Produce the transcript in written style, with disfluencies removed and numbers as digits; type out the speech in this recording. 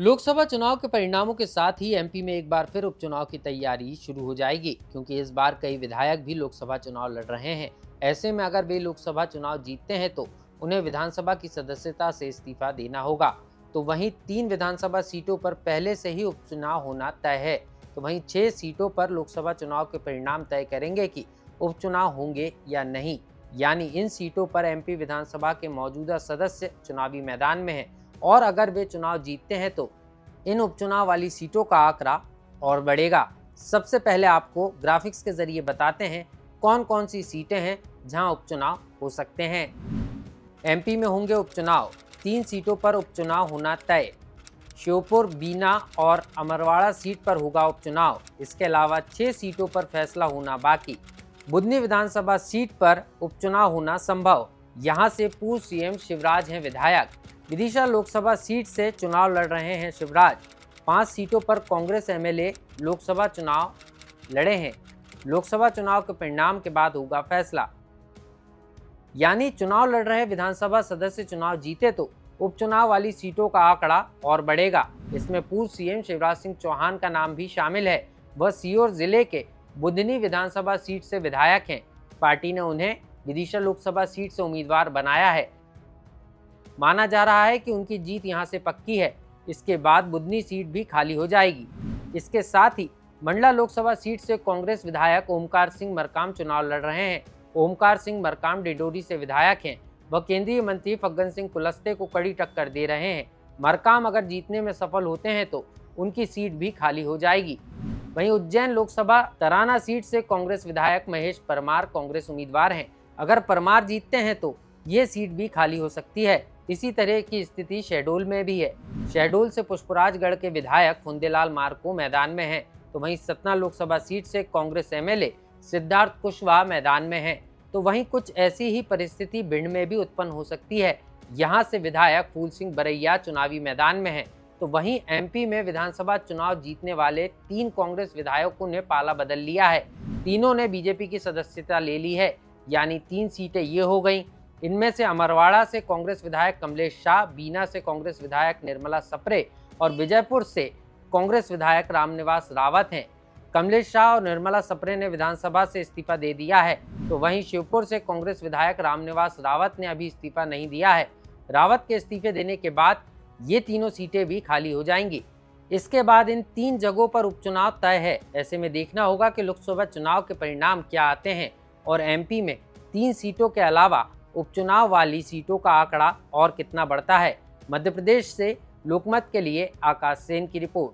लोकसभा चुनाव के परिणामों के साथ ही एमपी में एक बार फिर उपचुनाव की तैयारी शुरू हो जाएगी, क्योंकि इस बार कई विधायक भी लोकसभा चुनाव लड़ रहे हैं। ऐसे में अगर वे लोकसभा चुनाव जीतते हैं तो उन्हें विधानसभा की सदस्यता से इस्तीफा देना होगा। तो वहीं 3 विधानसभा सीटों पर पहले से ही उपचुनाव होना तय है। तो वहीं 6 सीटों पर लोकसभा चुनाव के परिणाम तय करेंगे कि उपचुनाव होंगे या नहीं। यानी इन सीटों पर एमपी विधानसभा के मौजूदा सदस्य चुनावी मैदान में हैं और अगर वे चुनाव जीतते हैं तो इन उपचुनाव वाली सीटों का आंकड़ा और बढ़ेगा। सबसे पहले आपको ग्राफिक्स के जरिए बताते हैं कौन कौन सी सीटें हैं जहां उपचुनाव हो सकते हैं। एमपी में होंगे उपचुनाव, 3 सीटों पर उपचुनाव होना तय। श्योपुर, बीना और अमरवाड़ा सीट पर होगा उपचुनाव। इसके अलावा 6 सीटों पर फैसला होना बाकी। बुधनी विधानसभा सीट पर उपचुनाव होना संभव। यहां से पूर्व सीएम शिवराज हैं विधायक। विदिशा लोकसभा सीट से चुनाव लड़ रहे हैं शिवराज। 5 सीटों पर कांग्रेस एमएलए लोकसभा चुनाव लड़े हैं। लोकसभा चुनाव के परिणाम के बाद होगा फैसला। यानी चुनाव लड़ रहे विधानसभा सदस्य चुनाव जीते तो उपचुनाव वाली सीटों का आंकड़ा और बढ़ेगा। इसमें पूर्व सीएम शिवराज सिंह चौहान का नाम भी शामिल है। वह सीहोर जिले के बुधनी विधानसभा सीट से विधायक हैं। पार्टी ने उन्हें विदिशा लोकसभा सीट से उम्मीदवार बनाया है। माना जा रहा है कि उनकी जीत यहां से पक्की है। इसके बाद बुधनी सीट भी खाली हो जाएगी। इसके साथ ही मंडला लोकसभा सीट से कांग्रेस विधायक ओमकार सिंह मरकाम चुनाव लड़ रहे हैं। ओमकार सिंह मरकाम डिडोरी से विधायक हैं। वह केंद्रीय मंत्री फग्गन सिंह कुलस्ते को कड़ी टक्कर दे रहे हैं। मरकाम अगर जीतने में सफल होते हैं तो उनकी सीट भी खाली हो जाएगी। वहीं उज्जैन लोकसभा तराना सीट से कांग्रेस विधायक महेश परमार कांग्रेस उम्मीदवार हैं। अगर परमार जीतते हैं तो ये सीट भी खाली हो सकती है। इसी तरह की स्थिति शहडोल में भी है। शहडोल से पुष्पराजगढ़ के विधायक फुंदेलाल मार्को मैदान में हैं। तो वहीं सतना लोकसभा सीट से कांग्रेस एमएलए सिद्धार्थ कुशवाहा मैदान में हैं। तो वहीं कुछ ऐसी ही परिस्थिति भिंड में भी उत्पन्न हो सकती है। यहां से विधायक फूल सिंह बरैया चुनावी मैदान में हैं। तो वहीं एमपी में विधानसभा चुनाव जीतने वाले 3 कांग्रेस विधायकों ने पाला बदल लिया है। तीनों ने बीजेपी की सदस्यता ले ली है। यानी 3 सीटें ये हो गई। इनमें से अमरवाड़ा से कांग्रेस विधायक कमलेश शाह, बीना से कांग्रेस विधायक निर्मला सप्रे और विजयपुर से कांग्रेस विधायक रामनिवास रावत हैं। कमलेश शाह और निर्मला सप्रे ने विधानसभा से इस्तीफा दे दिया है। तो वहीं शिवपुर से कांग्रेस विधायक रामनिवास रावत ने अभी इस्तीफा नहीं दिया है। रावत के इस्तीफे देने के बाद ये तीनों सीटें भी खाली हो जाएंगी। इसके बाद इन 3 जगहों पर उपचुनाव तय है। ऐसे में देखना होगा कि लोकसभा चुनाव के परिणाम क्या आते हैं और एमपी में 3 सीटों के अलावा उपचुनाव वाली सीटों का आंकड़ा और कितना बढ़ता है। मध्य प्रदेश से लोकमत के लिए आकाश सेन की रिपोर्ट।